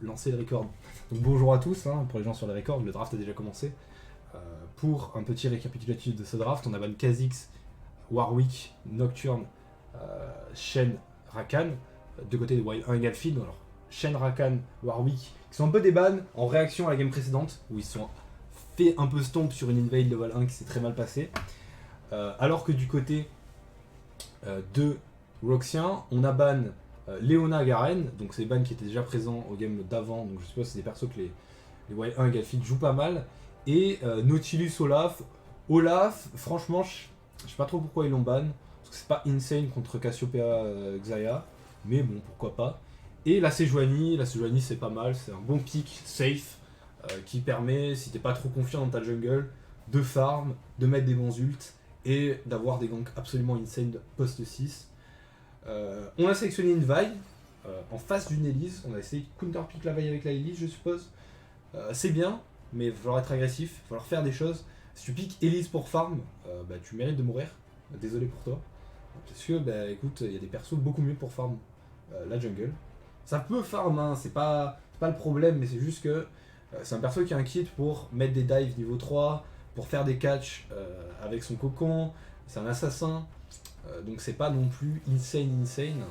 lancer le record. Donc bonjour à tous, hein, pour les gens sur les records, le draft a déjà commencé. Pour un petit récapitulatif de ce draft, on a Van Kha'Zix, Warwick, Nocturne, Shen, Rakan, de côté de Wild 1 et Galfid. Alors Shen, Rakan, Warwick, qui sont un peu des bans en réaction à la game précédente, où ils se sont fait un peu stomp sur une invade level 1 qui s'est très mal passée. Alors que du côté de Roxien, on a ban Léona Garen, donc c'est ban qui était déjà présent au game d'avant, donc je suppose que c'est des persos que les Wild 1 et Galfid jouent pas mal. Et Nautilus Olaf. Olaf, franchement, je sais pas trop pourquoi ils l'ont ban, parce que c'est pas insane contre Cassiopeia Xayah, mais bon, pourquoi pas. Et la Sejuani c'est pas mal, c'est un bon pick safe qui permet, si t'es pas trop confiant dans ta jungle, de farm, de mettre des bons ults et d'avoir des ganks absolument insane post 6. On a sélectionné une vaille en face d'une Elise. On a essayé de counterpick la vaille avec la Elise, je suppose. C'est bien, mais il va falloir être agressif, il va falloir faire des choses. Si tu piques Elise pour farm, bah, tu mérites de mourir. Désolé pour toi. Parce que, bah, écoute, il y a des persos beaucoup mieux pour farm la jungle. Ça peut farm, hein, c'est pas le problème, mais c'est juste que c'est un perso qui a un kit pour mettre des dives niveau 3, pour faire des catchs avec son cocon. C'est un assassin. Donc c'est pas non plus insane.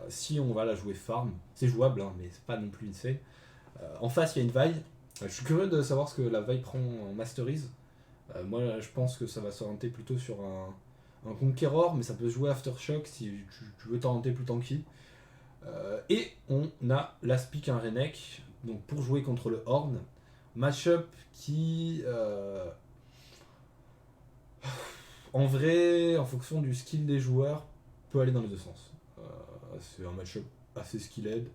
Si on va la jouer farm, c'est jouable, hein, mais c'est pas non plus insane. En face, il y a une vaille. Je suis curieux de savoir ce que la vaille prend en masterise. Moi, je pense que ça va s'orienter plutôt sur un Conqueror, mais ça peut se jouer Aftershock si tu veux t'orienter plus tanky. Et on a l'Aspic, un Renek, donc pour jouer contre le Horn. Matchup qui, en vrai, en fonction du skill des joueurs, peut aller dans les deux sens. C'est un match-up assez skilled.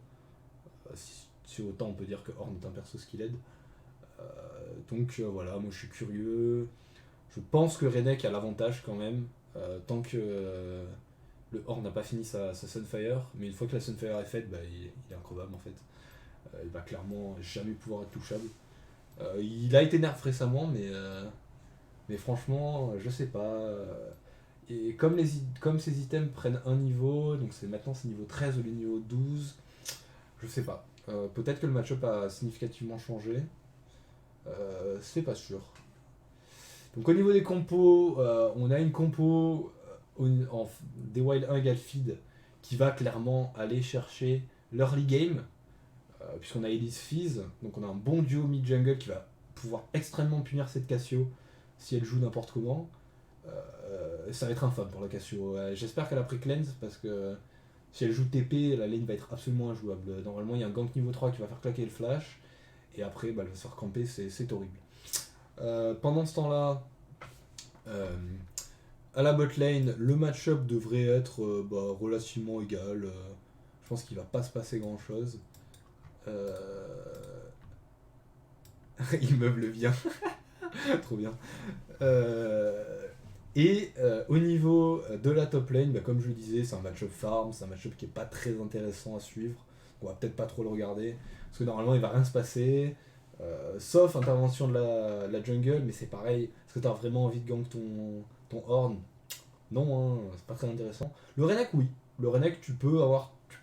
Si autant on peut dire que Horn est un perso skilled. Donc voilà, moi je suis curieux. Je pense que Renek a l'avantage quand même. Tant que le Horn n'a pas fini sa Sunfire. Mais une fois que la Sunfire est faite, bah, il est increvable en fait. Il va clairement jamais pouvoir être touchable. Il a été nerf récemment, mais franchement, je sais pas. Et comme ces items prennent un niveau, donc maintenant c'est niveau 13 au lieu de niveau 12, je sais pas. Peut-être que le match-up a significativement changé. C'est pas sûr. Donc au niveau des compos, on a une compo des Wild 1 Galfid qui va clairement aller chercher l'early game, puisqu'on a Elise Fizz, donc on a un bon duo mid-jungle qui va pouvoir extrêmement punir cette Cassio si elle joue n'importe comment. Ça va être infâme pour la Cassio. J'espère qu'elle a pris cleanse parce que si elle joue TP, la lane va être absolument injouable. Normalement, il y a un gank niveau 3 qui va faire claquer le flash et après, bah, elle va se faire camper, c'est horrible. Pendant ce temps-là, à la bot lane, le match-up devrait être relativement égal. Je pense qu'il va pas se passer grand-chose. Il meuble bien. Trop bien. Au niveau de la top lane, bah, comme je le disais, c'est un match-up farm, c'est un match-up qui est pas très intéressant à suivre. On va peut-être pas trop le regarder, parce que normalement il va rien se passer, sauf intervention de la jungle, mais c'est pareil, est-ce que tu as vraiment envie de gank ton Horn? Non, hein, c'est pas très intéressant. Le Renek, oui. Le Renek, tu peux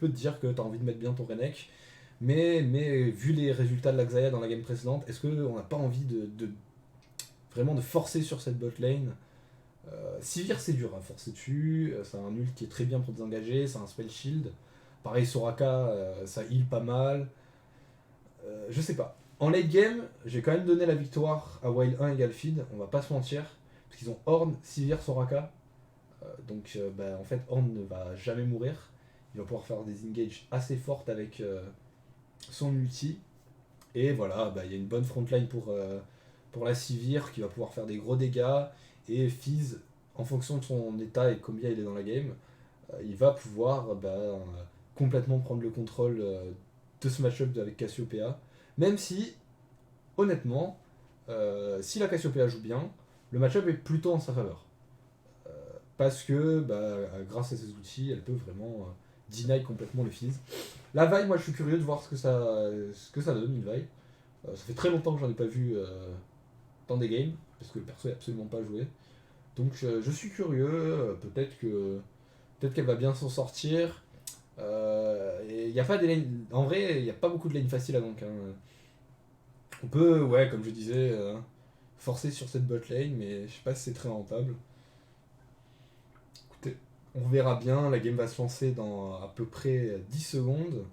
te dire que tu as envie de mettre bien ton Renek, mais vu les résultats de la Xayah dans la game précédente, est-ce qu'on n'a pas envie vraiment de forcer sur cette bot lane? Sivir c'est dur à forcer dessus, c'est un ult qui est très bien pour désengager, c'est un spell shield. Pareil Soraka, ça heal pas mal. Je sais pas. En late game, j'ai quand même donné la victoire à Wild 1 et Galfid, on va pas se mentir, parce qu'ils ont Horn, Sivir, Soraka. En fait Horn ne va jamais mourir. Il va pouvoir faire des engages assez fortes avec son ulti. Et voilà, il y a une bonne frontline pour la Sivir qui va pouvoir faire des gros dégâts. Et Fizz, en fonction de son état et combien il est dans la game, il va pouvoir complètement prendre le contrôle de ce match-up avec Cassiopeia. Même si, honnêtement, si la Cassiopeia joue bien, le match-up est plutôt en sa faveur. Parce que, grâce à ses outils, elle peut vraiment deny complètement le Fizz. La vaille, moi je suis curieux de voir ce que ça donne, une vaille. Ça fait très longtemps que j'en ai pas vu dans des games, parce que le perso est absolument pas joué. Donc je suis curieux, peut-être qu'elle va bien s'en sortir. Et y a pas des lanes... En vrai, il n'y a pas beaucoup de lanes faciles à gank. Hein. On peut, ouais, comme je disais, forcer sur cette bot lane, mais je sais pas si c'est très rentable. Écoutez, on verra bien, la game va se lancer dans à peu près 10 secondes.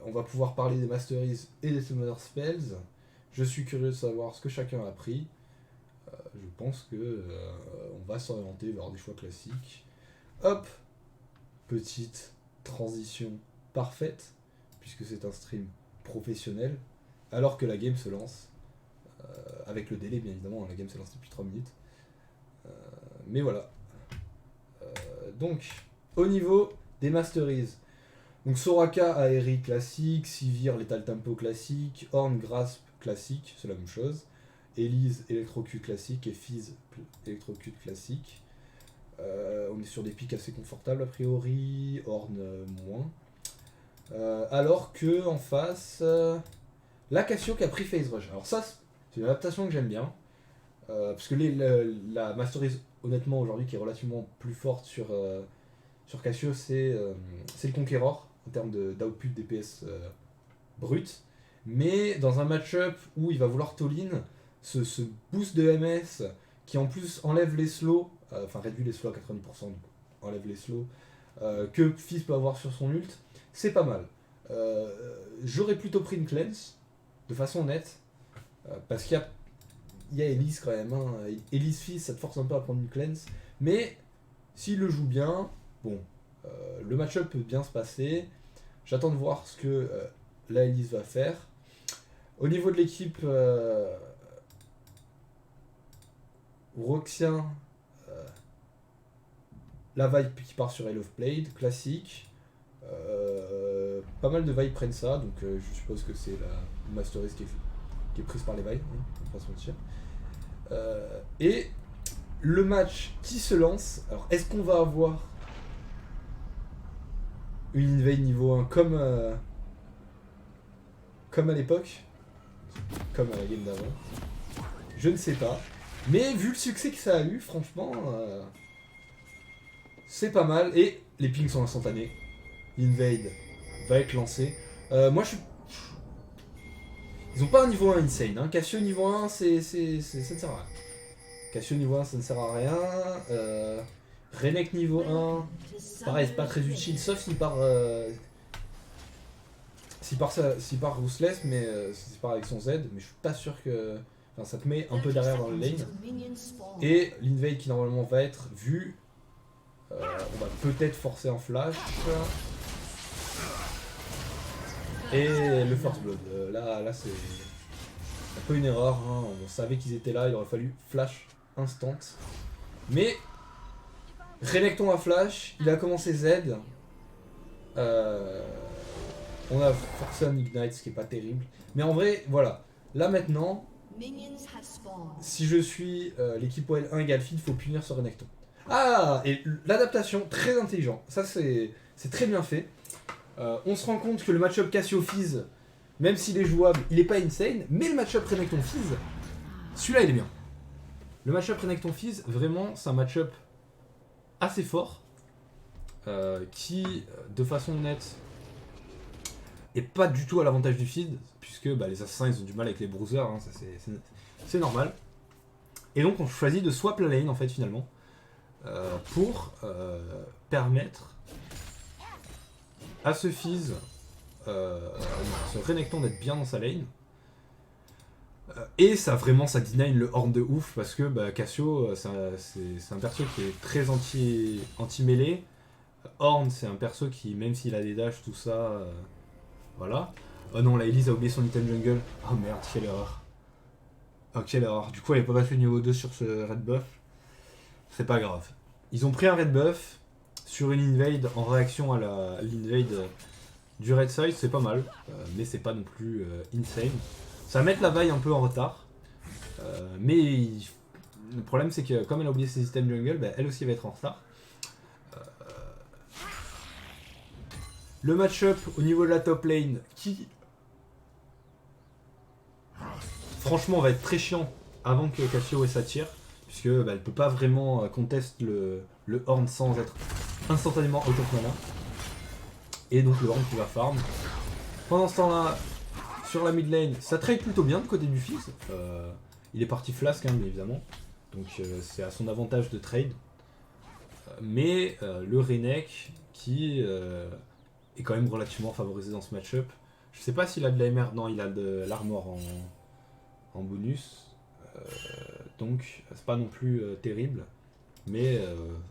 On va pouvoir parler des Masteries et des Summoner Spells. Je suis curieux de savoir ce que chacun a pris. Je pense que on va s'orienter vers des choix classiques. Hop, petite transition parfaite, puisque c'est un stream professionnel, alors que la game se lance, avec le délai bien évidemment, la game s'est lancée depuis 3 minutes. Mais voilà. Donc, au niveau des Masteries, donc Soraka, Aerie classique, Sivir, Lethal Tempo classique, Horn, Grasp classique, c'est la même chose. Elise, Electrocute classique et Fizz, Electrocute classique. On est sur des pics assez confortables a priori, Horn moins. Alors que en face, la Cassio qui a pris Phase Rush. Alors ça, c'est une adaptation que j'aime bien. Parce que la Masteries, honnêtement, aujourd'hui, qui est relativement plus forte sur Cassio, c'est le Conqueror, en termes d'output DPS brut. Mais dans un match-up où il va vouloir Tolin, ce boost de MS qui en plus enlève les slows, enfin réduit les slows à 90%, donc enlève les slows, que Fizz peut avoir sur son ult, c'est pas mal. J'aurais plutôt pris une cleanse, de façon honnête, parce qu'il y a Elise quand même. Hein. Elise Fizz, ça te force un peu à prendre une cleanse, mais s'il le joue bien, bon, le match-up peut bien se passer. J'attends de voir ce que la Elise va faire. Au niveau de l'équipe, Roxien, la vibe qui part sur Isle of Blade, classique. Pas mal de vibes prennent ça, donc je suppose que c'est la Masteries qui est prise par les vibes, hein, on va pas se mentir. Et le match qui se lance, alors est-ce qu'on va avoir une invade niveau 1 comme à l'époque, comme à la game d'avant? Je ne sais pas. Mais vu le succès que ça a eu, franchement, c'est pas mal. Et les pings sont instantanés. Invade va être lancé. Moi, ils ont pas un niveau 1 insane. Hein. Cassio niveau 1, ça ne sert à rien. Cassio niveau 1, ça ne sert à rien. Renek niveau 1, pareil, c'est pas très utile, sauf s'il part... s'il part Ruthless, mais s'il part avec son Z, mais je suis pas sûr que... Enfin, ça te met un peu derrière dans le lane. Et l'invade qui normalement va être vu. On va peut-être forcer un flash. Et le First Blood. Là c'est un peu une erreur. Hein. On savait qu'ils étaient là, il aurait fallu flash instant. Mais Renekton a flash, il a commencé Z. On a forcé un Ignite, ce qui est pas terrible. Mais en vrai, voilà. Là maintenant, si je suis l'équipe OL1 égale Feed, il faut punir sur Renekton. Ah, et l'adaptation, très intelligent. Ça, c'est très bien fait. On se rend compte que le match-up Cassio-Fizz, même s'il est jouable, il est pas insane. Mais le match-up Renekton-Fizz, celui-là, il est bien. Le match-up Renekton-Fizz, vraiment, c'est un match-up assez fort. Qui, de façon honnête, est pas du tout à l'avantage du feed, puisque les assassins ils ont du mal avec les bruisers, hein, ça c'est normal. Et donc on choisit de swap la lane en fait finalement, pour permettre à ce Fizz, ce Renekton d'être bien dans sa lane. Et ça deny le horn de ouf, parce que Cassio c'est un perso qui est très anti-mêlée. Horn c'est un perso qui, même s'il a des dashs, tout ça... Voilà. Oh non, la Elise a oublié son item jungle. Oh merde, quelle erreur. Oh, quelle erreur. Du coup, elle est pas passée niveau 2 sur ce red buff. C'est pas grave. Ils ont pris un red buff sur une invade en réaction à l'invade du red side. C'est pas mal, mais c'est pas non plus insane. Ça va mettre la vaille un peu en retard. Mais le problème, c'est que comme elle a oublié ses items jungle, elle aussi va être en retard. Le match-up au niveau de la top lane qui, franchement, va être très chiant avant que Cassio s'attire, puisque elle peut pas vraiment contest le horn sans être instantanément out of mana. Et donc le Horn qui va farm. Pendant ce temps-là, sur la mid lane, ça trade plutôt bien de côté du Fizz. Il est parti flasque, hein, bien évidemment. Donc c'est à son avantage de trade. Mais le Renek qui est quand même relativement favorisé dans ce match-up. Je sais pas s'il a de la MR, non, il a de l'armor en bonus. Donc c'est pas non plus terrible. Mais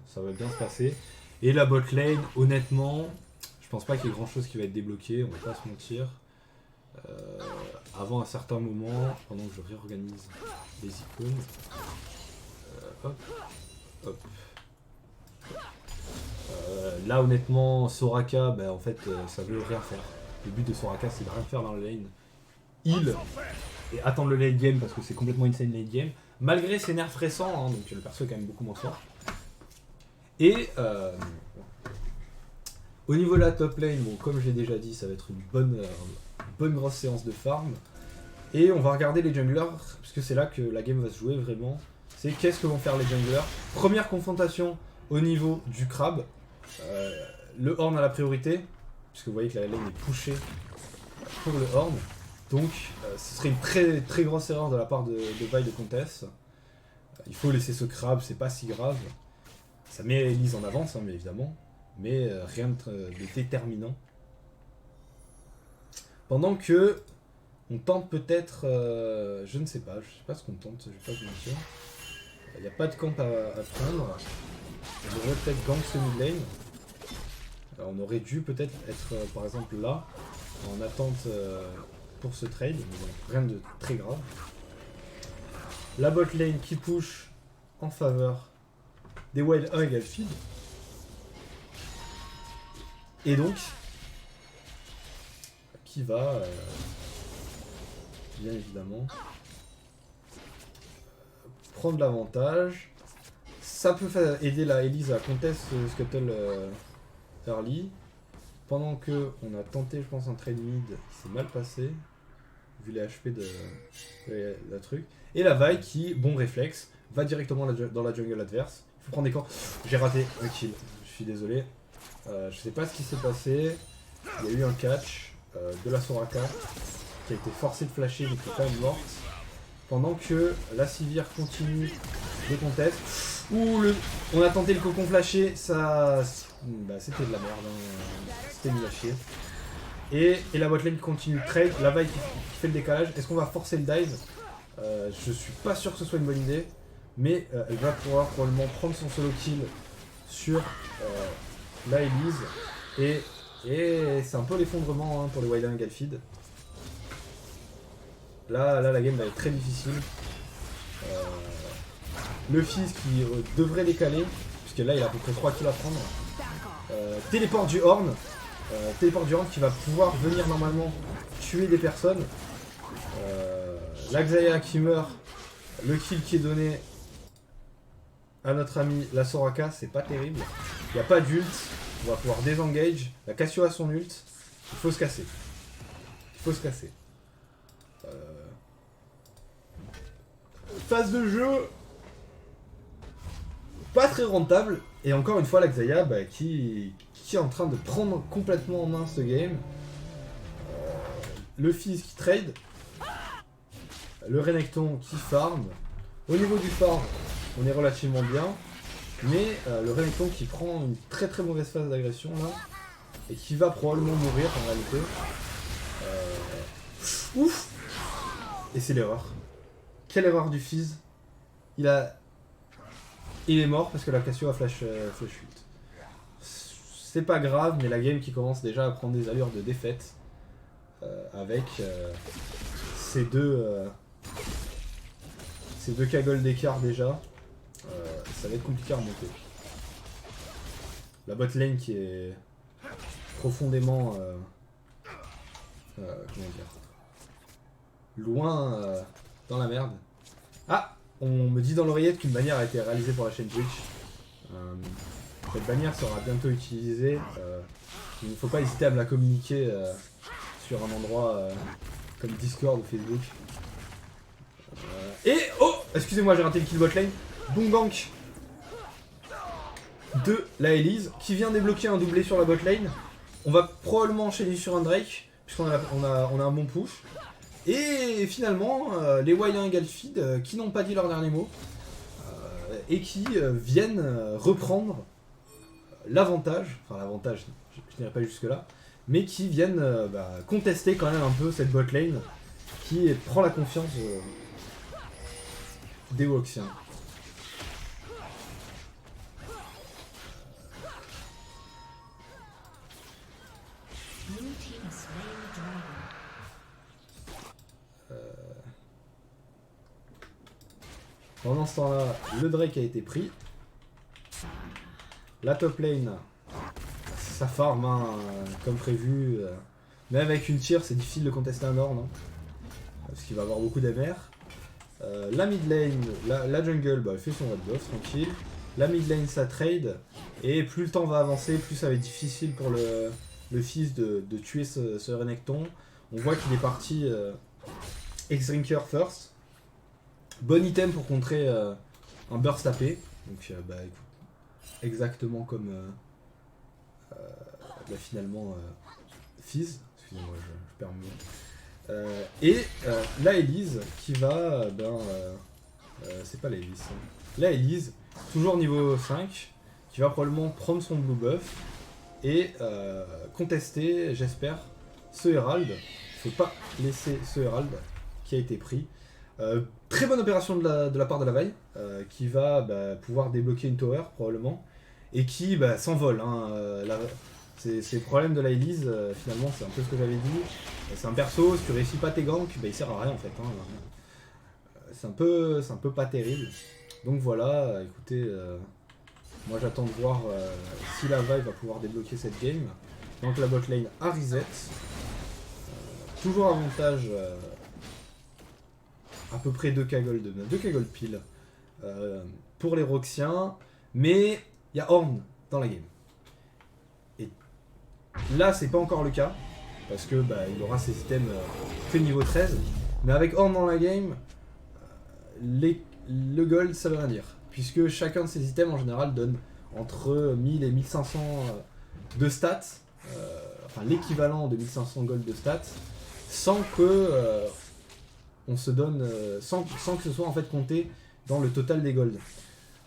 ça va bien se passer. Et la bot lane, honnêtement, je pense pas qu'il y ait grand chose qui va être débloqué, on va pas se mentir. Avant un certain moment, pendant que je réorganise les icônes. Hop, hop. Là honnêtement, Soraka, bah, en fait ça veut rien faire. Le but de Soraka c'est de rien faire dans la lane. Heal et attendre le late game parce que c'est complètement insane late game. Malgré ses nerfs récents, hein, donc le perso est quand même beaucoup moins fort. Et au niveau de la top lane, bon, comme j'ai déjà dit, ça va être une bonne grosse séance de farm. Et on va regarder les junglers, parce que c'est là que la game va se jouer vraiment. C'est qu'est-ce que vont faire les junglers. Première confrontation au niveau du crabe. Le Horn a la priorité, puisque vous voyez que la lane est pushée pour le Horn. Donc ce serait une très très grosse erreur de la part de Vi de Comtesse. Il faut laisser ce crabe, c'est pas si grave. Ça met Elise en avance, hein, mais évidemment. Mais rien de déterminant. Pendant que on tente peut-être, je ne sais pas ce qu'on tente, je vais pas vous mentir. Il n'y a pas de camp à prendre. On devrait peut-être gank ce mid lane. Alors, on aurait dû peut-être être, par exemple là, en attente pour ce trade, mais bon, rien de très grave. La bot lane qui push en faveur des Wild Hug Alphid. Et donc, qui va, bien évidemment, prendre l'avantage. Ça peut aider la Elise à contest Scuttle early. Pendant que on a tenté, je pense, un trade mid qui s'est mal passé, vu les HP de la truc. Et la Vi qui, bon réflexe, va directement dans la jungle adverse. Il faut prendre des camps. J'ai raté un kill, je suis désolé. Je sais pas ce qui s'est passé. Il y a eu un catch de la Soraka qui a été forcé de flasher mais qui est quand même morte. Pendant que la Sivir continue de contest. On a tenté le cocon flashé, ça. Bah, c'était de la merde, hein. C'était nul à chier. Et la botlane continue de trade, la Vi qui fait le décalage. Est-ce qu'on va forcer le dive? Je suis pas sûr que ce soit une bonne idée, mais elle va pouvoir probablement prendre son solo kill sur la Elise. Et c'est un peu l'effondrement, hein, pour les Wild Alphid. Là, la game va être très difficile. Le Fizz qui devrait décaler, puisque là il a à peu près 3 kills à prendre. Téléport du Horn. Qui va pouvoir venir normalement tuer des personnes. La Xayah qui meurt. Le kill qui est donné à notre ami la Soraka, c'est pas terrible. Il n'y a pas d'ult. On va pouvoir désengage. La Cassio a son ult. Il faut se casser. Phase de jeu pas très rentable. Et encore une fois, la Xayah qui est en train de prendre complètement en main ce game. Le Fizz qui trade. Le Renekton qui farm. Au niveau du farm, on est relativement bien. Mais le Renekton qui prend une très très mauvaise phase d'agression là. Et qui va probablement mourir en réalité. Ouf. Et c'est l'erreur. Quelle erreur du Fizz. Il est mort parce que la Cassio a flash ult. C'est pas grave, mais la game qui commence déjà à prendre des allures de défaite. Avec ces deux cagoles d'écart déjà. Ça va être compliqué à remonter. La bot lane qui est profondément comment dire, loin dans la merde. Ah, on me dit dans l'oreillette qu'une bannière a été réalisée pour la chaîne Twitch. Cette bannière sera bientôt utilisée. Il ne faut pas hésiter à me la communiquer sur un endroit comme Discord ou Facebook. Et oh, excusez-moi, j'ai raté le kill bot lane. Boom gank de la Elise qui vient débloquer un doublé sur la bot lane. on va probablement enchaîner sur un Drake, puisqu'on on a un bon push. Et finalement, les Wailing Galfid, qui n'ont pas dit leur dernier mot, et qui viennent reprendre l'avantage, enfin l'avantage, je n'irai pas jusque là, mais qui viennent contester quand même un peu cette botlane qui prend la confiance des Woxiens. Pendant ce temps-là, le Drake a été pris. La top lane, ça farm hein, comme prévu. Mais avec une tire, c'est difficile de contester un Ornn. Hein, parce qu'il va avoir beaucoup d'MR. La mid lane, la jungle, elle fait son red buff, tranquille. La mid lane, ça trade. Et plus le temps va avancer, plus ça va être difficile pour le fils de tuer ce Renekton. On voit qu'il est parti X-Drinker first. Bon item pour contrer un burst AP. Donc écoute, exactement comme finalement Fizz. Excusez-moi, je perds mes mots. Et la Elise qui va c'est pas la Elise. Hein. La Elise, toujours niveau 5, qui va probablement prendre son blue buff et contester, j'espère, ce Herald. Il ne faut pas laisser ce Herald qui a été pris. Très bonne opération de la part de la Vaille, qui va pouvoir débloquer une tower probablement, et qui s'envole. Hein, c'est le problème de la Elise, finalement, c'est un peu ce que j'avais dit. C'est un perso, si tu réussis pas tes ganks, il sert à rien en fait. Hein. C'est un peu pas terrible. Donc voilà, écoutez, moi j'attends de voir si la Vaille va pouvoir débloquer cette game. Donc la bot lane a reset. Toujours avantage. À peu près 2k gold pile pour les Roxiens, mais il y a Ornn dans la game. Et là, c'est pas encore le cas, parce que il aura ses items que niveau 13, mais avec Ornn dans la game, le gold ça veut rien dire, puisque chacun de ces items en général donne entre 1000 et 1500 de stats, enfin l'équivalent de 1500 gold de stats, sans que on se donne sans que ce soit en fait compté dans le total des golds.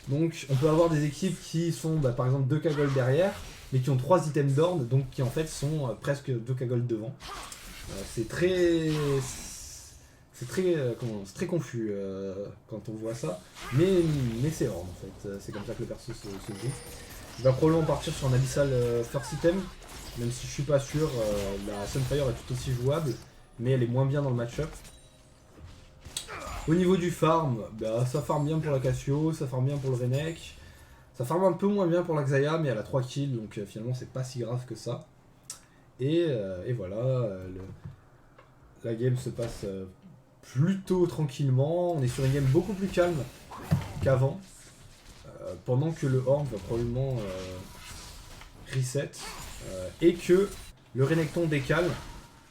Donc on peut avoir des équipes qui sont par exemple 2k gold derrière, mais qui ont 3 items d'Ornn, donc qui en fait sont presque 2k gold devant. C'est très confus quand on voit ça, mais c'est Ornn en fait, c'est comme ça que le perso se joue. Il va probablement partir sur un abyssal first item, même si je suis pas sûr, la Sunfire est tout aussi jouable, mais elle est moins bien dans le match-up. Au niveau du farm, ça farm bien pour la Cassio, ça farm bien pour le Renek, ça farm un peu moins bien pour la Xayah, mais elle a 3 kills, donc finalement c'est pas si grave que ça. Et voilà, la game se passe plutôt tranquillement, on est sur une game beaucoup plus calme qu'avant, pendant que le Ornn va probablement reset, et que le Renekton décale.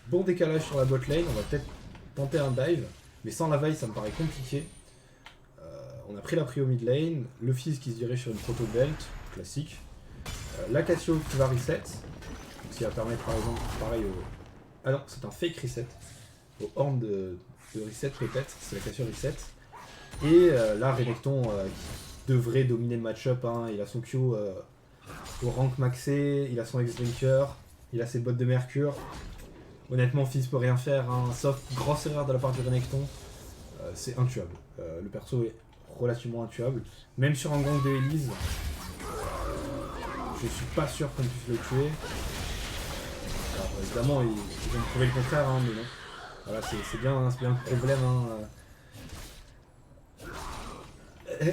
Bon décalage sur la bot lane, on va peut-être tenter un dive. Mais sans la Vaille, ça me paraît compliqué. On a pris la prio mid lane, le Fizz qui se dirige sur une proto belt, classique. La Cassio qui va reset, ce qui va permettre par exemple, pareil au... Ah non, c'est un fake reset. Au Ornn de reset peut-être, c'est la Cassio reset. Et là, Renekton qui devrait dominer le match-up, hein. Il a son Q au rank maxé, il a son X-Drinker, il a ses bottes de mercure. Honnêtement, Fizz peut rien faire, hein, sauf grosse erreur de la part du Renekton. C'est intuable. Le perso est relativement intuable. Même sur un gang de Elise, je suis pas sûr qu'on puisse le tuer. Alors évidemment, ils vont prouver le contraire, hein, mais non. Voilà, c'est bien le problème. Hein.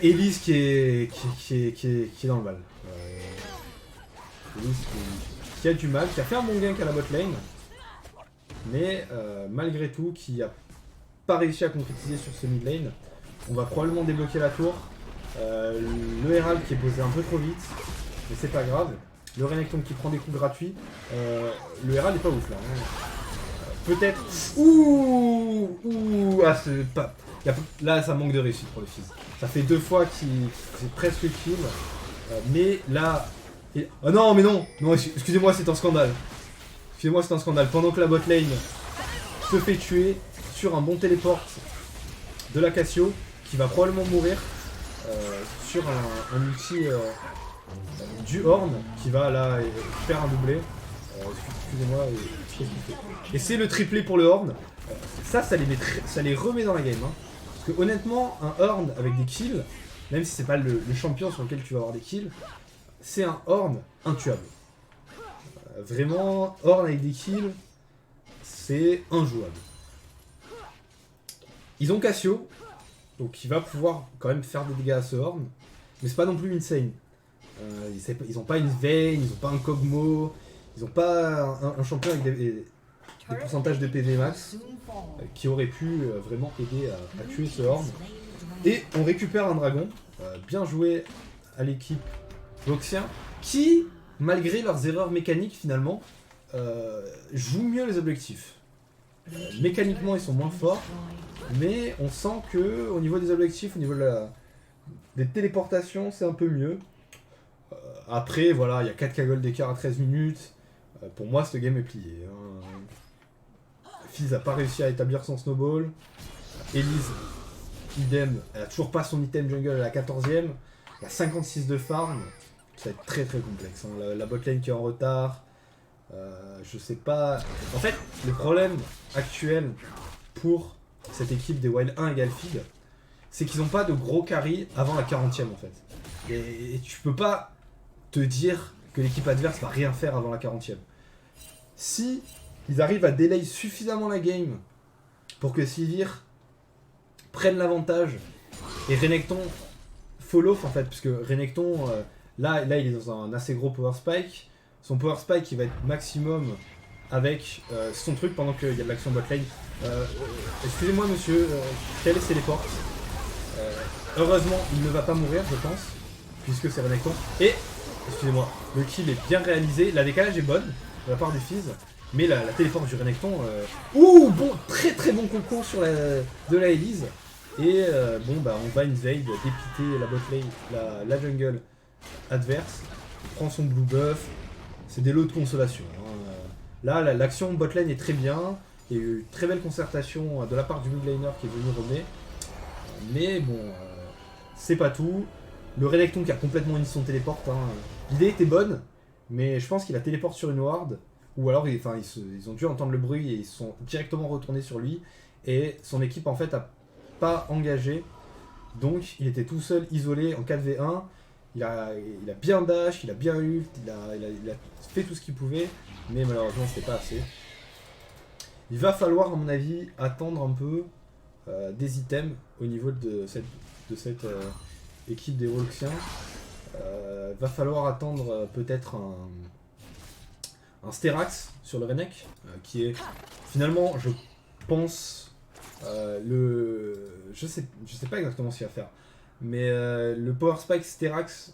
Elise qui est dans le mal. Elise qui a du mal, qui a fait un bon gank à la bot lane. Mais malgré tout, qui n'a pas réussi à concrétiser sur ce mid lane. On va probablement débloquer la tour. Le Herald qui est posé un peu trop vite, mais c'est pas grave. Le Renekton qui prend des coups gratuits. Le Herald est pas ouf là. Hein. Peut-être. Ah, c'est pas. Là, ça manque de réussite pour le Fizz. Ça fait 2 fois qu'il c'est presque kill. Mais là. Oh non, mais non. Non, excusez-moi, c'est un scandale. excusez-moi, c'est un scandale. Pendant que la bot lane se fait tuer sur un bon téléport de la Cassio, qui va probablement mourir sur un ulti du Horn, qui va là faire un doublé. Excusez-moi, qu'est-ce qu'il fait? Et c'est le triplé pour le Horn. Ça les remet dans la game. Hein. Parce que honnêtement, un Horn avec des kills, même si c'est pas le champion sur lequel tu vas avoir des kills, c'est un Horn intuable. Vraiment, Horn avec des kills, c'est injouable. Ils ont Cassio, donc il va pouvoir quand même faire des dégâts à ce Horn, mais c'est pas non plus insane. Ils ont pas une Vayne, ils ont pas un Kog'Maw, ils ont pas un champion avec des pourcentages de PV max qui aurait pu vraiment aider à tuer ce Horn. Et on récupère un dragon, bien joué à l'équipe Voxien, qui, malgré leurs erreurs mécaniques finalement, jouent mieux les objectifs. Mécaniquement ils sont moins forts, mais on sent que au niveau des objectifs, au niveau des téléportations, c'est un peu mieux. Après voilà, il y a 4K gold d'écart à 13 minutes. Pour moi ce game est plié. Hein. Fizz n'a pas réussi à établir son snowball. Elise, idem, elle a toujours pas son item jungle à la 14ème. Il y a 56 de farm. Ça va être très très complexe. Hein. La botlane qui est en retard. Je sais pas. En fait, le problème actuel pour cette équipe des Wild 1 et Galfig, c'est qu'ils n'ont pas de gros carry avant la 40ème en fait. Et tu peux pas te dire que l'équipe adverse va rien faire avant la 40ème. Si ils arrivent à delay suffisamment la game pour que Sivir prenne l'avantage et Renekton fall off en fait, puisque Renekton là il est dans un assez gros power spike. Son power spike il va être maximum avec son truc pendant qu'il y a de l'action botlane. Excusez-moi monsieur, quel est ses téléports heureusement il ne va pas mourir je pense, puisque c'est Renekton. Et, excusez-moi, le kill est bien réalisé, la décalage est bonne de la part du Fizz, mais la téléport du Renekton... Ouh, bon, très très bon concours sur de la Elise. Et bon bah on va invade, dépiter la botlane, la jungle adverse, il prend son blue buff, c'est des lots de consolation. Hein. Là l'action botlane est très bien, il y a eu une très belle concertation de la part du mid laner qui est venu remet, mais bon c'est pas tout. Le Renekton qui a complètement mis son téléport, hein. L'idée était bonne, mais je pense qu'il a téléporté sur une ward, ou alors ils ont dû entendre le bruit et ils sont directement retournés sur lui, et son équipe en fait a pas engagé, donc il était tout seul, isolé en 4v1, il a bien dash, il a bien ult, il a fait tout ce qu'il pouvait, mais malheureusement c'était pas assez. Il va falloir à mon avis attendre un peu des items au niveau de cette équipe des Volxiens. Va falloir attendre peut-être un Sterax sur le Renek, qui est finalement, je pense, je sais pas exactement ce qu'il va faire, mais le Power Spike Sterax,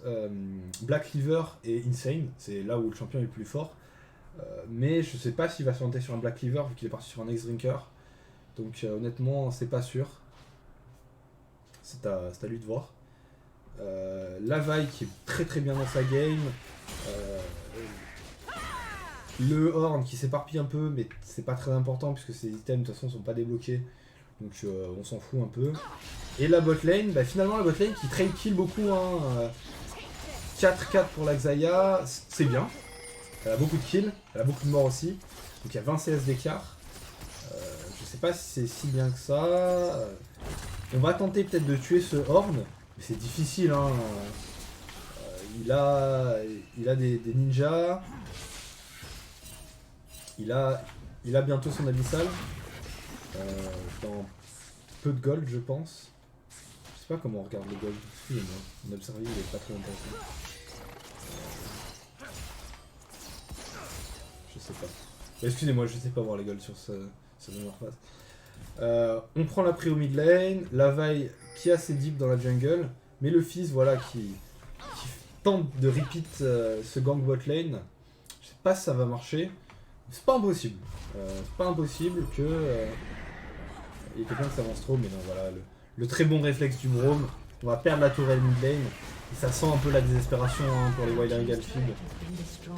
Black Cleaver et Insane, c'est là où le champion est le plus fort. Mais je sais pas s'il va se monter sur un Black Cleaver vu qu'il est parti sur un X-Drinker. Donc honnêtement, c'est pas sûr. C'est à lui de voir. Lavai qui est très très bien dans sa game. Le Horn qui s'éparpille un peu, mais c'est pas très important puisque ses items de toute façon sont pas débloqués. Donc on s'en fout un peu. Et la botlane, bah, finalement la botlane qui trade kill beaucoup. Hein, 4-4 pour la Xayah, c'est bien. Elle a beaucoup de kills, elle a beaucoup de morts aussi. Donc il y a 20 CS d'écart. Je sais pas si c'est si bien que ça. On va tenter peut-être de tuer ce Horn. Mais c'est difficile. Hein. Il a des ninjas. Il a bientôt son abyssal. Dans peu de gold je pense. Je sais pas comment on regarde le gold. Excusez-moi. Mon observé il est pas très intéressant. Je sais pas. Excusez-moi, je sais pas voir les golds sur cette dernière phase. On prend la prio mid lane, Lavai qui a ses dips dans la jungle, mais le Fizz voilà qui tente de repeat ce gang bot lane. Je sais pas si ça va marcher. C'est pas impossible. C'est pas impossible que il y ait quelqu'un qui s'avance trop, mais non voilà, le très bon réflexe du Braum. On va perdre la tourelle mid lane. Et ça sent un peu la désespération hein, pour les Wild 1 Galfig.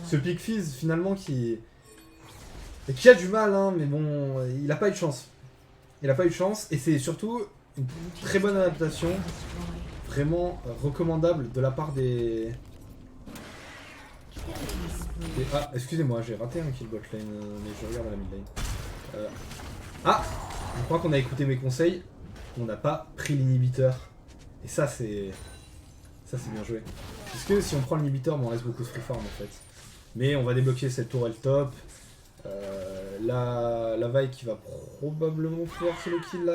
Ce pick Fizz finalement qui Et qui a du mal, hein, mais bon, il a pas eu de chance. Il a pas eu de chance, et c'est surtout une très bonne adaptation, vraiment recommandable de la part des... Ah, excusez-moi, j'ai raté un kill bot lane, mais je regarde à la mid lane. Ah, je crois qu'on a écouté mes conseils, on n'a pas pris l'inhibiteur. Et ça c'est bien joué. Parce que si on prend l'inhibiteur, on reste beaucoup de free farm en fait. Mais on va débloquer cette tourelle top. La vaille qui va probablement pouvoir solo kill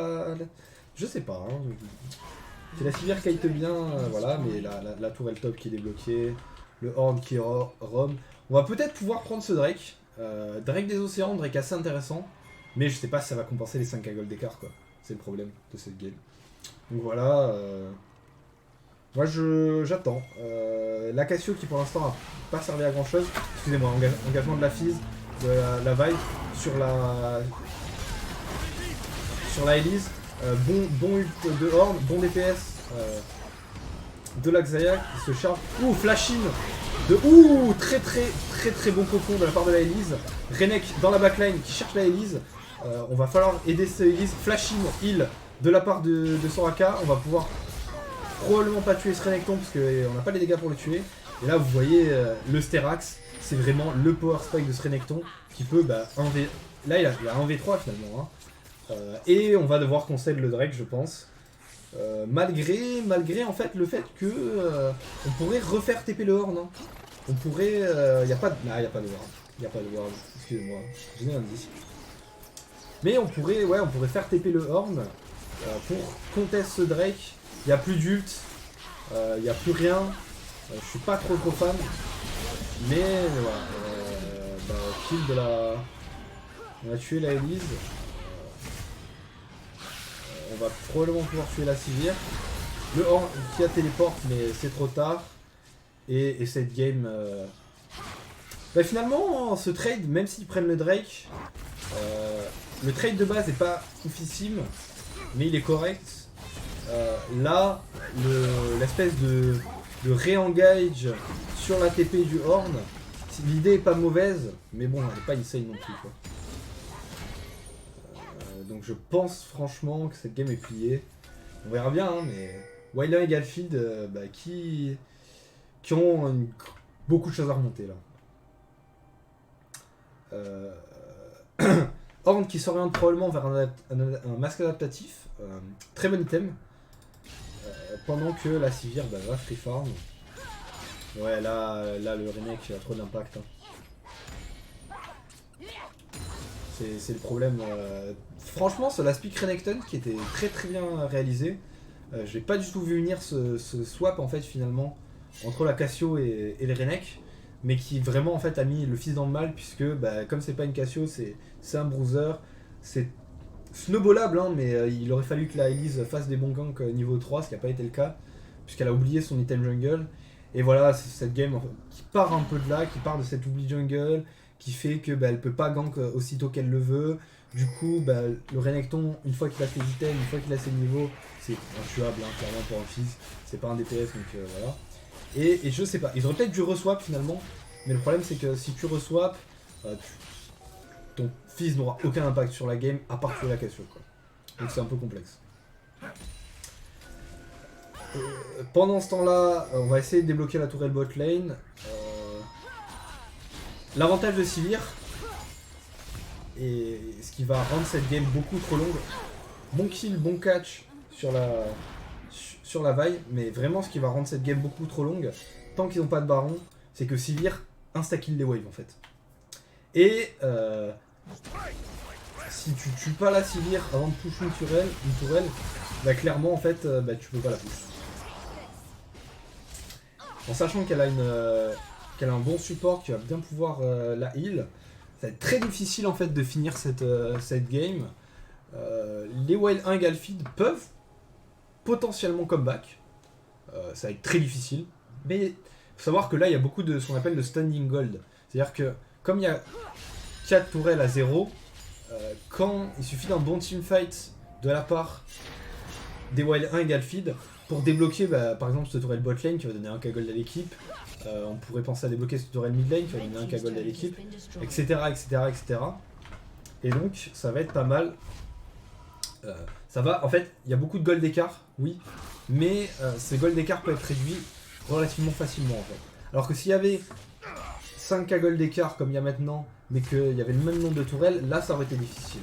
je sais pas. Hein. C'est la civière kite bien, voilà, mais la tourelle top qui est débloquée. Le horn qui roam. On va peut-être pouvoir prendre ce Drake. Drake des océans, Drake assez intéressant. Mais je sais pas si ça va compenser les 5k gold d'écart quoi. C'est le problème de cette game. Donc voilà. Moi j'attends. La Cassio qui pour l'instant a pas servi à grand chose. Excusez-moi, engagement de la Fizz, de la Vaille sur la Elise. Bon ult de Horn, bon DPS de la Xayah qui se charge. Ouh, flash in de très bon cocon de la part de la Elise. Renek dans la backline qui cherche la Elise. On va falloir aider cette Elise. Flash in, heal de la part de Soraka. On va pouvoir probablement pas tuer ce Renekton parce qu'on n'a pas les dégâts pour le tuer. Et là vous voyez le Sterax, c'est vraiment le power spike de ce Renekton qui peut 1v... Là il a 1v3 finalement. Hein. Et on va devoir concède le Drake je pense. Malgré en fait le fait que on pourrait refaire TP le Horn. Hein. On pourrait... y a pas de... Ah, y a pas de Ward. Y a pas de Ward. Excusez-moi. J'ai un indice. Mais on pourrait faire TP le Horn pour contest ce Drake. Il n'y a plus d'ult, il n'y a plus rien, je suis pas trop fan, mais voilà, kill de la... On a tué la Elise, on va probablement pouvoir tuer la Sivir, le Horn qui a téléporte mais c'est trop tard, et cette game... finalement ce trade, même s'ils prennent le Drake, le trade de base n'est pas oufissime, mais il est correct. Là, l'espèce de re-engage sur la TP du Horn, l'idée est pas mauvaise, mais bon, elle est pas insane non plus. Quoi. Donc je pense franchement que cette game est pliée. On verra bien, hein, mais Wailer et Galfield qui ont beaucoup de choses à remonter là. Horn qui s'oriente probablement vers un masque adaptatif, très bon item. Pendant que la Sivir va free farm. Ouais, là le remake a trop d'impact. Hein. C'est le problème. Franchement, ce last pick Renekton qui était très bien réalisé. J'ai pas du tout vu venir ce swap en fait finalement entre la Cassio et le Renek. Mais qui vraiment en fait a mis le fils dans le mal puisque comme c'est pas une Cassio, c'est un bruiser. C'est snowballable, hein, mais il aurait fallu que la Elise fasse des bons ganks niveau 3, ce qui n'a pas été le cas, puisqu'elle a oublié son item jungle. Et voilà, cette game qui part un peu de là, qui part de cet oubli jungle, qui fait que elle peut pas gank aussitôt qu'elle le veut. Du coup, le Renekton, une fois qu'il a ses items, une fois qu'il a ses niveaux, c'est intuable, hein, clairement pour un fils. C'est pas un DPS, donc voilà. Et je sais pas, ils auraient peut-être dû reswap finalement, mais le problème c'est que si tu reswap, ton fils n'aura aucun impact sur la game à part tuer la Cassio quoi. Donc c'est un peu complexe. Pendant ce temps-là, on va essayer de débloquer la tourelle bot lane. L'avantage de Sivir, et ce qui va rendre cette game beaucoup trop longue. Bon kill, bon catch sur la vaille, mais vraiment ce qui va rendre cette game beaucoup trop longue, tant qu'ils n'ont pas de baron, c'est que Sivir insta-kill les waves en fait. Et si tu tues pas la Sivir avant de push une tourelle, clairement en fait tu peux pas la push. En sachant qu'elle a un bon support qui va bien pouvoir la heal, ça va être très difficile en fait de finir cette game. Les Wild 1 et Galfield peuvent potentiellement comeback. Ça va être très difficile. Mais il faut savoir que là il y a beaucoup de ce qu'on appelle le standing gold. C'est-à-dire que comme il y a 4 tourelles à 0, quand il suffit d'un bon teamfight de la part des Wild 1 et Galfield pour débloquer par exemple cette tourelle bot lane qui va donner 1k gold à l'équipe, on pourrait penser à débloquer cette tourelle mid lane qui va donner 1k gold à l'équipe, etc. Et donc ça va être pas mal. Ça va, en fait, il y a beaucoup de gold d'écart, oui, mais ces gold d'écart peuvent être réduits relativement facilement en fait. Alors que s'il y avait 5k gold d'écart comme il y a maintenant, mais qu'il y avait le même nombre de tourelles, là ça aurait été difficile.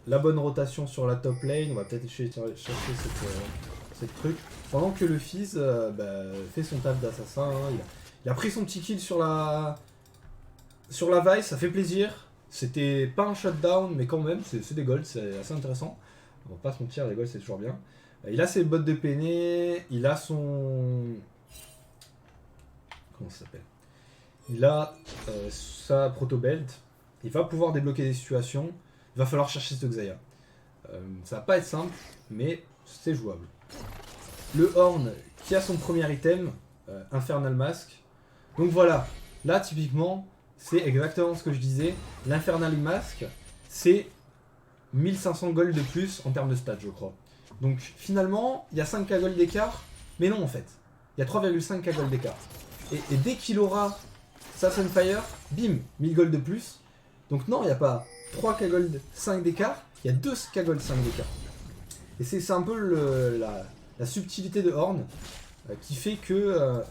La bonne rotation sur la top lane, on va peut-être chercher cette truc. Pendant que le Fizz fait son taf d'assassin, hein, il a pris son petit kill sur la Vice, ça fait plaisir. C'était pas un shutdown, mais quand même, c'est des golds, c'est assez intéressant. On va pas se mentir, les golds c'est toujours bien. Il a ses bottes de peiné, il a son... Comment ça s'appelle? Il a sa proto-belt, il va pouvoir débloquer des situations, il va falloir chercher ce Xayah. Ça va pas être simple, mais c'est jouable. Le Horn qui a son premier item, Infernal Mask. Donc voilà, là typiquement, c'est exactement ce que je disais. L'Infernal Mask, c'est 1500 gold de plus en termes de stats, je crois. Donc finalement, il y a 5k gold d'écart, mais non en fait. Il y a 3,5k gold d'écart. Et dès qu'il aura sa Sunfire, bim, 1000 gold de plus. Donc non, il n'y a pas 3k gold 5 d'écart, il y a 2k gold 5 d'écart. Et c'est un peu la subtilité de Horn qui fait que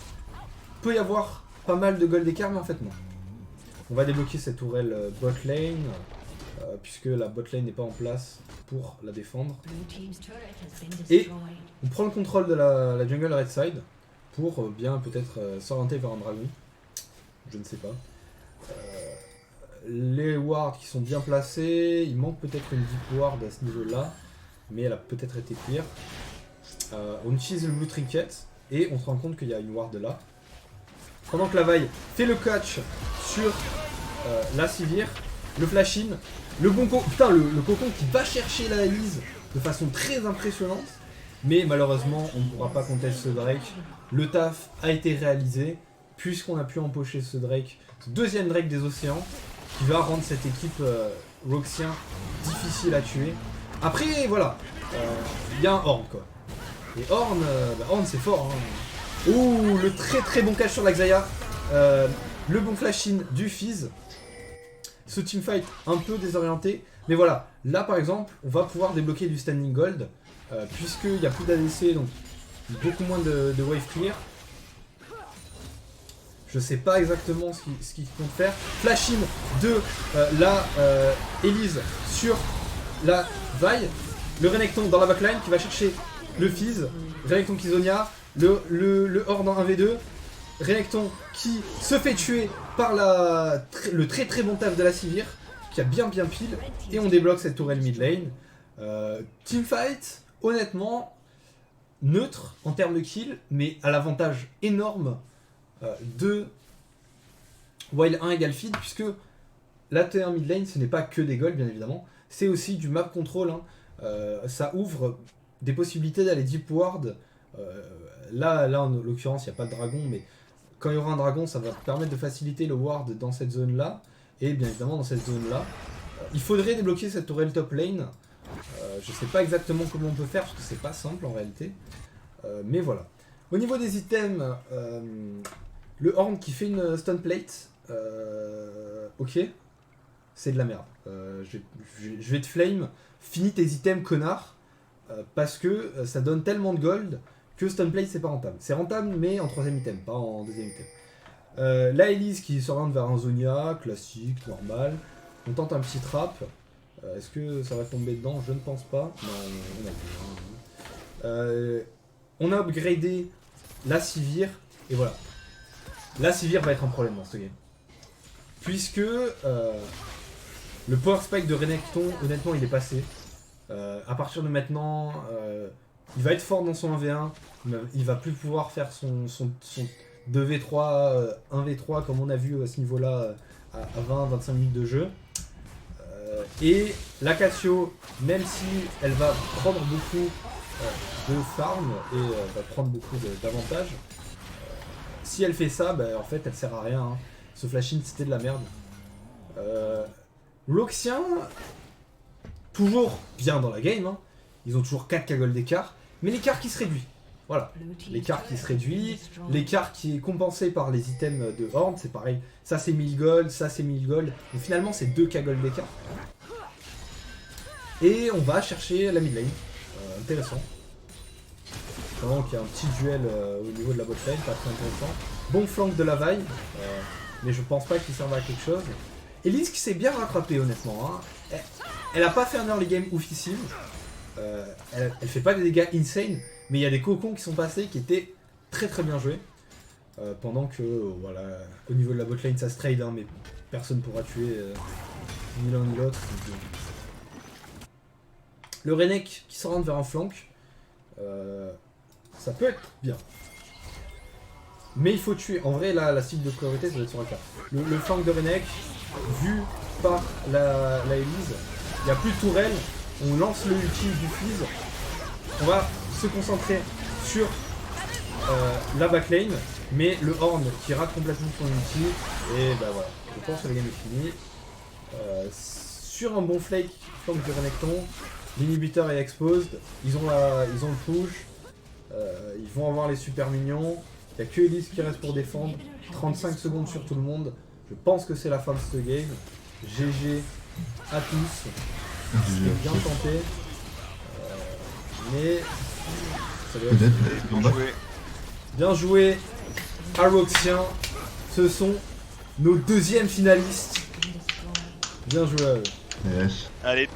peut y avoir pas mal de gold d'écart, mais en fait non. On va débloquer cette tourelle bot lane, puisque la bot lane n'est pas en place pour la défendre. Et on prend le contrôle de la jungle red side pour bien peut-être s'orienter vers un dragon. Je ne sais pas. Les wards qui sont bien placés, il manque peut-être une deep ward à ce niveau-là, mais elle a peut-être été pire. On utilise le blue trinket et on se rend compte qu'il y a une ward là. Pendant que la vaille fait le catch sur la Sivir, le flash in, le bon putain, le cocon qui va chercher la Elise de façon très impressionnante, mais malheureusement on ne pourra pas contester ce Drake. Le taf a été réalisé puisqu'on a pu empocher ce Drake, ce deuxième Drake des océans, qui va rendre cette équipe Roxien difficile à tuer. Après voilà, il y a un Horn quoi. Et Horn, Horn c'est fort. Hein. Ouh, le très très bon catch sur la Xayah. Le bon flash-in du Fizz. Ce teamfight un peu désorienté. Mais voilà, là par exemple, on va pouvoir débloquer du standing gold. Puisqu'il n'y a plus d'ADC, donc beaucoup moins de wave clear. Je sais pas exactement ce qu'ils comptent faire. Flash-in de la Elise sur la Vi. Le Renekton dans la backline qui va chercher le Fizz. Renekton Kizonia. Le Horde en 1v2. Renekton qui se fait tuer par le très très bon taf de la Sivir, qui a bien pile, et on débloque cette tourelle mid lane. Teamfight, honnêtement, neutre en termes de kill, mais à l'avantage énorme de Wild 1 égale feed, puisque la T1 mid lane ce n'est pas que des golds bien évidemment, c'est aussi du map control, hein. Ça ouvre des possibilités d'aller deep ward. Là en l'occurrence il n'y a pas de dragon, mais quand il y aura un dragon ça va permettre de faciliter le ward dans cette zone là, et bien évidemment dans cette zone là il faudrait débloquer cette tourelle top lane. Je sais pas exactement comment on peut faire parce que c'est pas simple en réalité, mais voilà. Au niveau des items, le Horn qui fait une stun plate, ok, c'est de la merde. Je vais te flame, finis tes items connard, parce que ça donne tellement de gold que stun plate c'est pas rentable. C'est rentable mais en troisième item, pas en deuxième item. La Elise qui s'oriente vers un Zonia, classique, normal. On tente un petit trap. Est-ce que ça va tomber dedans? Je ne pense pas. Non, on a upgradé la Sivir, et voilà. La Sivir va être un problème dans ce game. Puisque le power spike de Renekton, honnêtement, il est passé. À partir de maintenant, il va être fort dans son 1v1. Il va plus pouvoir faire son 2v3, 1v3 comme on a vu à ce niveau-là à 20-25 minutes de jeu. Et la Cassio, même si elle va prendre beaucoup de farm et va prendre beaucoup d'avantages, si elle fait ça, en fait elle sert à rien. Hein. Ce flash-in c'était de la merde. Roxien, toujours bien dans la game, hein. Ils ont toujours 4k gold d'écart, mais l'écart qui se réduit. Voilà, l'écart qui se réduit, l'écart qui est compensé par les items de Horde, c'est pareil. Ça c'est 1000 gold, ça c'est 1000 gold. Donc finalement c'est 2k gold d'écart. Et on va chercher la mid lane. Intéressant. Pendant qu'il y a un petit duel au niveau de la bot lane, pas très intéressant. Bon flank de la vaille, mais je pense pas qu'il serve à quelque chose. Elise qui s'est bien rattrapée honnêtement. Hein. Elle a pas fait un early game oufissime. Elle fait pas des dégâts insane, mais il y a des cocons qui sont passés qui étaient très très bien joués. Pendant que, voilà, au niveau de la botlane ça se trade, hein, mais personne pourra tuer ni l'un ni l'autre. Le Renek qui s'oriente vers un flank, ça peut être bien. Mais il faut tuer. En vrai, là, la cible de priorité, ça va être sur AK. Le flank de Renek, vu par la Elise, il n'y a plus de tourelle. On lance le ulti du Fizz. On va se concentrer sur la backlane, mais le Horn qui rate complètement son ulti. Et bah voilà, je pense que la game est finie. Sur un bon flank de Renekton, l'inhibiteur est exposed. Ils ont le push. Ils vont avoir les super mignons. Il n'y a que Elise qui reste pour défendre. 35 secondes sur tout le monde. Je pense que c'est la fin de ce game. GG à tous. C'était bien tenté. Mais ça doit être... Bien joué Aroxien. Ce sont nos deuxièmes finalistes. Bien joué à eux. Yes. Allez,